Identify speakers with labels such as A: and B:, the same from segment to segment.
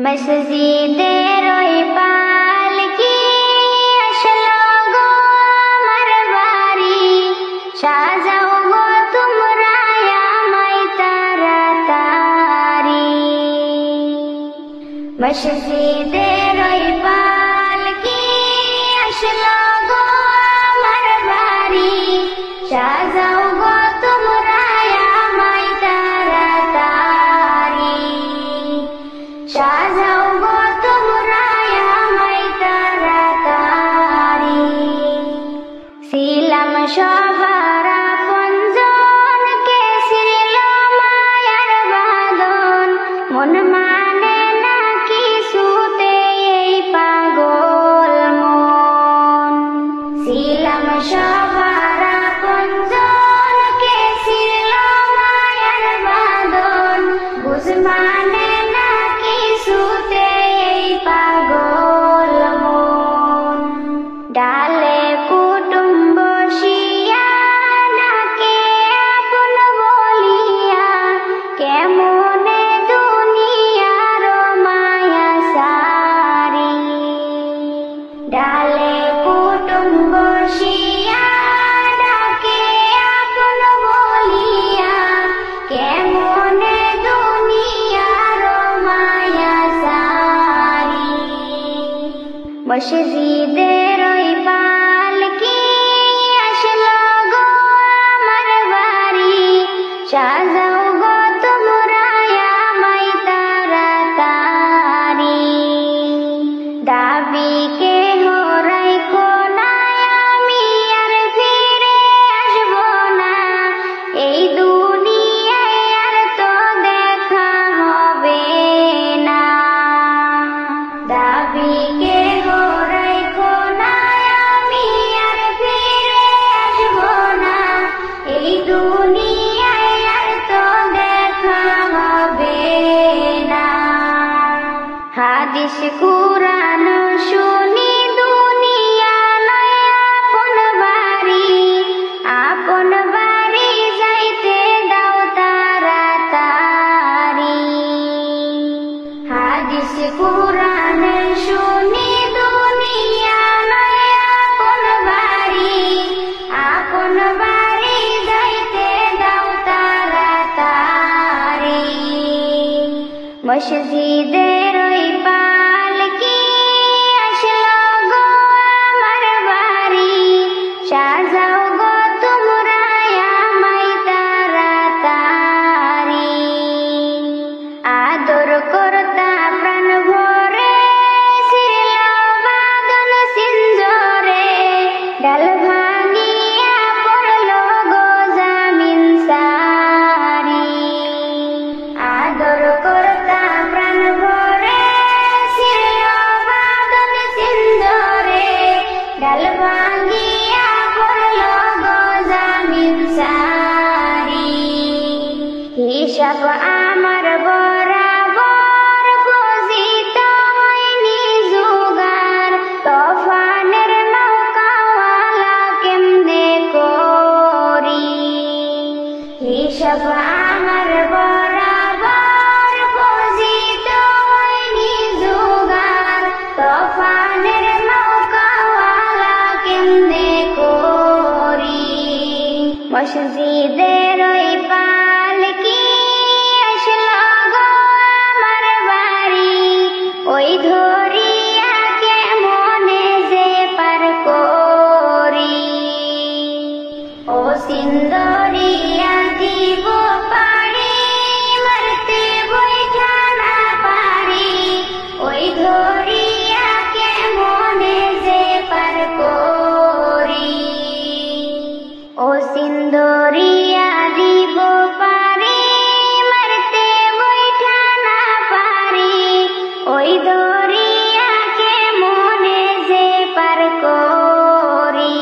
A: মসজিদের ওই পালকি আসলো গো আমার বাড়ি, সাজাও গো তোমরা আমায় তাড়াতাড়ি। মসজিদের ওই পালকি আসলো গো আমার বাড়ি, সাজাও গো তোমরা আমায় তাড়াতাড়ি, সাজাও গো তোমরা আমায় তাড়াতাড়ি। ছিলাম সবার আপনজন, কে ছিল মায়ার বাঁধন, মন মানে না কিছুতে এই পাগল মন। ছিলাম সবার আপনজন, কে ছিল মায়ার বাঁধন, বুঝ মানে না কিছুতে এই পাগল মন। ডালে কুটুম বসিয়া ডাকে আপন বলিয়া, কেমনে দুনিয়ার মায়া সারি। ডালে কুটুম বসিয়া ডাকে আপন বলিয়া, কেমনে দুনিয়ার মায়া সারি। মসজিদের ওই পালকি আসলো গো আমার বাড়ি, সাজাও গো তোমরা আমায় তাড়াতাড়ি। দাবি কেহ রাইখো না, আমি আর ফিরে আসবো না, এই দুনিয়ায় আর তো দেখা হবে না। দাবি কেহ রাইখো না, আমি আর ফিরে আসবো না, এই দুনিয়ায় আর তো দেখা হবে না। হাদিস কুরআন শুনি দুনিয়া নয় আপন বাড়ি, আপন বাড়ি যাইতে দাও তাড়াতাড়ি। হাদিস কুরআন শুনি দুনিয়া নয় আপন বাড়ি, আপন বাড়ি যাইতে দাও তাড়াতাড়ি। মসজিদের ওই পালকি আসলো গো আমার বাড়ি, সাজাও গো তোমরা আমায় তাড়াতাড়ি। আদর করতা প্রাণ ভরে, ছিল বাঁধন সিঞ্জরে, ডাল ভাঙিয়া পড়লো গো জামিন সারি। আদর করতা প্রাণ ভরে, ছিল বাঁধন সিঞ্জরে, ডাল ভাঙিয়া পড়লো গো জামিন সারি। হিসাব আমার বরাবর বুঝিত হয়নি জোগাড়, তফানের নৌকাওয়ালা কেমনে করি। হিসাব আমার বরাবর বুঝিত হয়নি জোগাড়, তফানের নৌকাওয়ালা কেমনে করি। মসজিদের ওই পালকি আসলো গো আমার বাড়ি, ওই ধরিয়া কেমনে যে পার করি। ও সিন্দরিয়া দিব পারি, মারতে বৈঠা না পারি, ওই ধরিয়া কেমনে যে পার করি। ও সিন্দরিয়া দিব পারি, মারতে বৈঠা না পারি, ওই ধরিয়া কেমনে যে পার করি।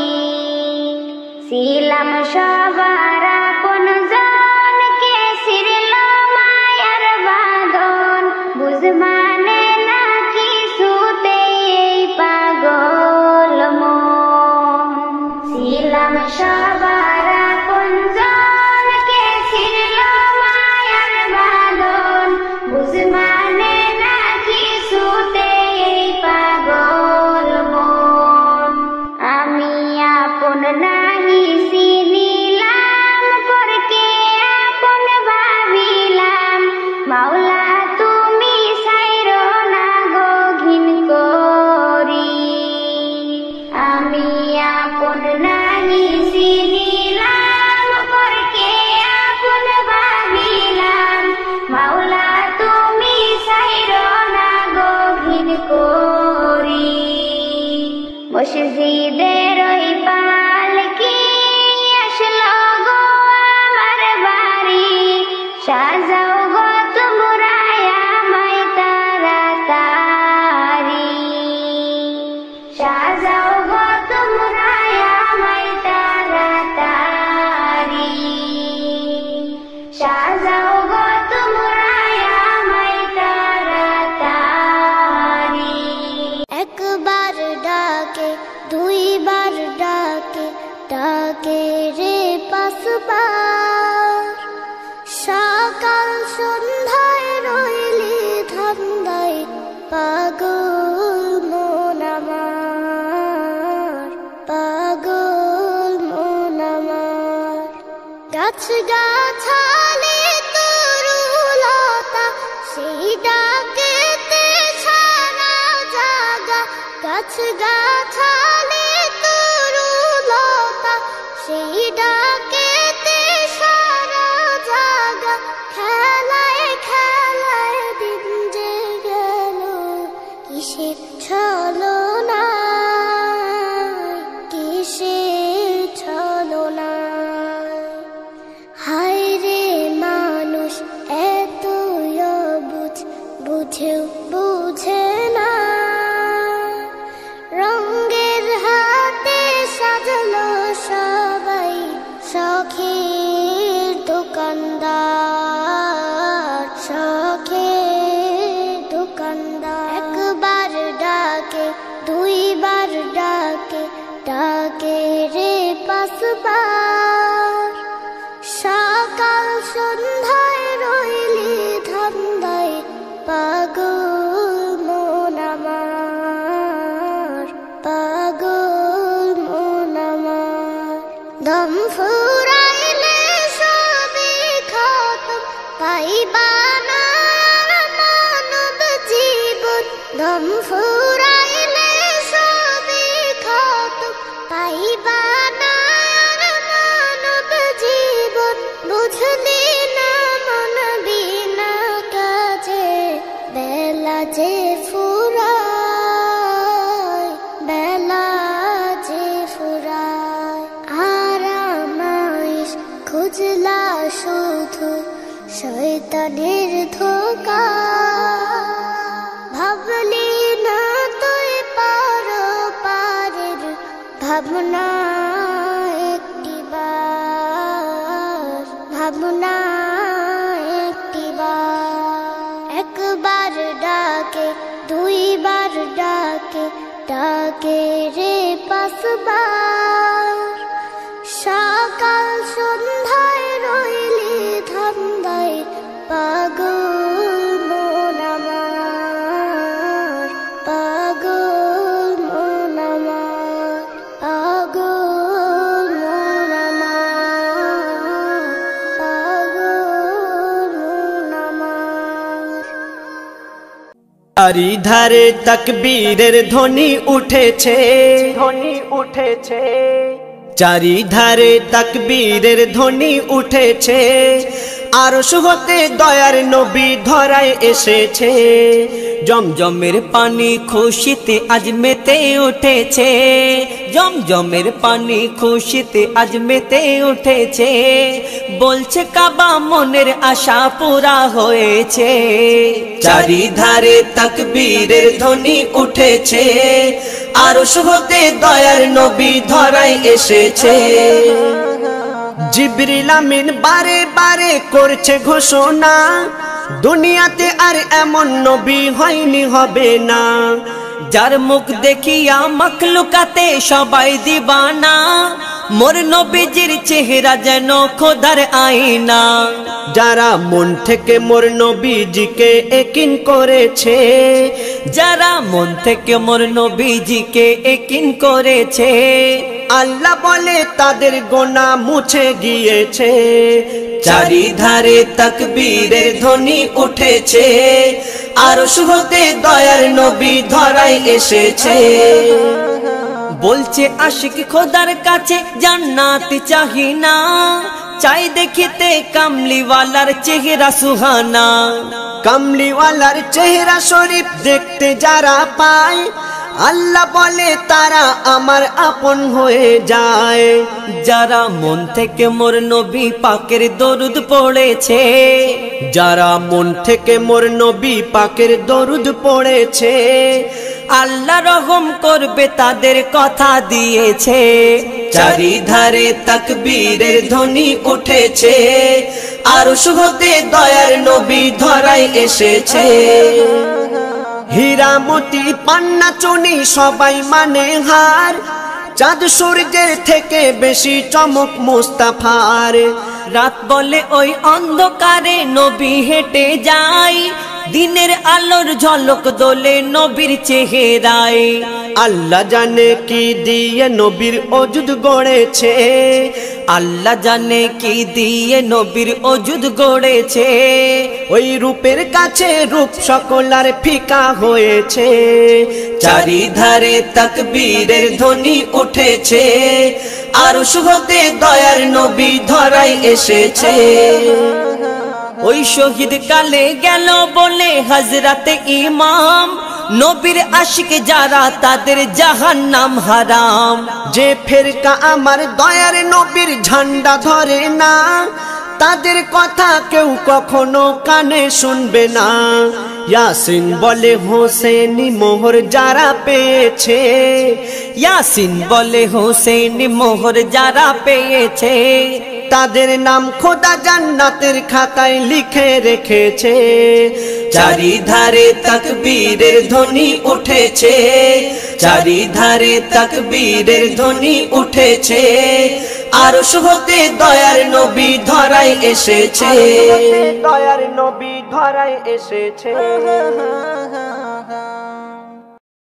A: ছিলাম সবার আপনজন, কে ছিল মায়ার বাঁধন, বুঝ মানে না কিছুতে এই পাগল মন। ছিলাম সবার আপনজন, কে ছিল মায়ার বাঁধন, বুঝ মানে না কি মুর্শিদের ওই পালকি আসলো গো আমার বাড়ি, সাজাও গো তোমরা আমায় তাড়াতাড়ি, সাজাও গো তোমরা আমায় তাড়াতাড়ি, সাজাও গো তোমরা আমায় তাড়াতাড়ি। একবার ডাকে দুইবার ডাকে, ডাকে রে পাঁচবার, সকাল সন্ধ্যায় রইলি ধান্দায় পাগল মন আমার, পাগল মন আমার। গাছ গাছালি তরুলতা সেই ডাকেতে সারা জাগা, গাছ গাছালি তরুলতা সেই ডাকেতে সারা জাগা। খেলায় খেলায় দিন যে গেল কিসের ছলনা, কিসের ছলনা। হায় রে মানুষ এত অবুঝ, বুঝেও বুঝে না, রঙের হাতে সাজলো সবাই শখের দোকানদার, শখের দোকানদার। একবার ডাকে দুইবার ডাকে, ডাকে রে পাঁচবার, সকাল সন্ধ্যায় রইলি ধান্দায় পাগল মন আমার, পাগল মন আমার। দম ফুরাইলে সবই খতম, পাইবা না মানব জীবন। দম ফুরাইলে সবই খতম, পাইবা না মানব জীবন। বুঝলি না মন বিনা কাজে বেলা যে ফুরায়, বেলা যে ফুরায়। আরামাইশ খুঁজলা শুধু শয়তানের ধোঁকা, ভাবলি না তুই পার পারের ভাবনা একটিবার, ভাবনা একটিবার। একবার ডাকে দুইবার ডাকে, ডাকে রে পাঁচবার, সকাল সন্ধ্যায় রইলি ধান্দায় পাগল মন আমার, পাগল মন আমার, পাগল মন আমার, পাগল মন আমার।
B: চারিধারে তাকবীরের ধ্বনি উঠেছে, ধ্বনি উঠেছে, চারিধারে তাকবীরের ধ্বনি উঠেছে। আরশ হতে দয়ার নবী ধরায় এসেছে, জমজমের পানি খুশিতে আজ মেতে উঠেছে, জমজমের পানি খুশিতে আজ মেতে উঠেছে। বলছে কাবা মনের আশা পুরা হয়েছে। চারিধারে তাকবীরের ধ্বনি উঠেছে, আরশ হতে দয়ার নবী ধরায় এসেছে। জিবরিল আমিন বারে বারে করছে ঘোষণা, দুনিয়াতে আর এমন নবী হয়নি হবে না। যার মুখ দেখিয়া মখলুকাতে সবাই দিবানা, মোর নবীজির চেহারা যেন খোদার আয়না। যারা মন থেকে মোর নবীজিকে একিন করেছে, যারা মন থেকে মোর নবীজিকে একিন করেছে, আল্লাহ বলে তাদের গোনা মুছে গিয়েছে। চারিধারে তাকবীরের ধ্বনি উঠেছে, আরশ হতে দয়ার নবী ধরায় এসেছে। বলছে আশিক খোদার কাছে জান্নাত চাহি না, চাই দেখিতে কামলিওয়ালার চেহারা সুহানা। কামলিওয়ালার চেহারা শরীফ দেখতে যারা পায়, আল্লাহ বলে তারা আমার আপন হয়ে যায়। যারা মন থেকে মোর নবী পাকের দরুদ পড়েছে, যারা মন থেকে মোর নবী পাকের দরুদ পড়েছে, আল্লাহ রহম করবে তাদের কথা দিয়েছে। চারিধারে তাকবীরের ধ্বনি উঠেছে, আরশ হতে দয়ার নবী ধরায় এসেছে। হীরা মতি পান্না চুনি সবাই মানে হার, চাঁদ সূর্যের থেকে বেশি চমক মুস্তাফার। রাত বলে ওই অন্ধকারে নবী হেঁটে যায়, দিনের আলোর ঝলক দোলে নবীর চেহারায়। আল্লাহ জানে কি দিয়ে নবীর ওজুদ গড়েছে, আল্লাহ জানে কি দিয়ে নবীর ওজুদ গড়েছে। ওই রূপের কাছে রূপ সকলার ফিকা হয়েছে। চারিধারে তাকবীরের ধ্বনি উঠেছে, আরশ হতে দয়ার নবী ধরায় এসেছে। ওই শহীদ কালে গেল বলে হযরতে ইমাম, নবীর আশিক যারা তাদের জাহান্নাম হারাম। যে ফেরকা আমার দয়ার নবীর ঝান্ডা ধরে না, তাদের কথা কেউ কখনো কানে শুনবে না। ইয়াসিন বলে হোসেনি মোহর যারা পেয়েছে, ইয়াসিন বলে হোসেনি মোহর যারা পেয়েছে, তাদের নাম খোদা জান্নাতের খাতায় লিখে রেখেছে। চারিধারে তাকবীরের ধ্বনি উঠেছে, চারিধারে তাকবীরের ধ্বনি উঠেছে, আরশ হতে দয়ার নবী ধরায় এসেছে, দয়ার নবী ধরায় এসেছে।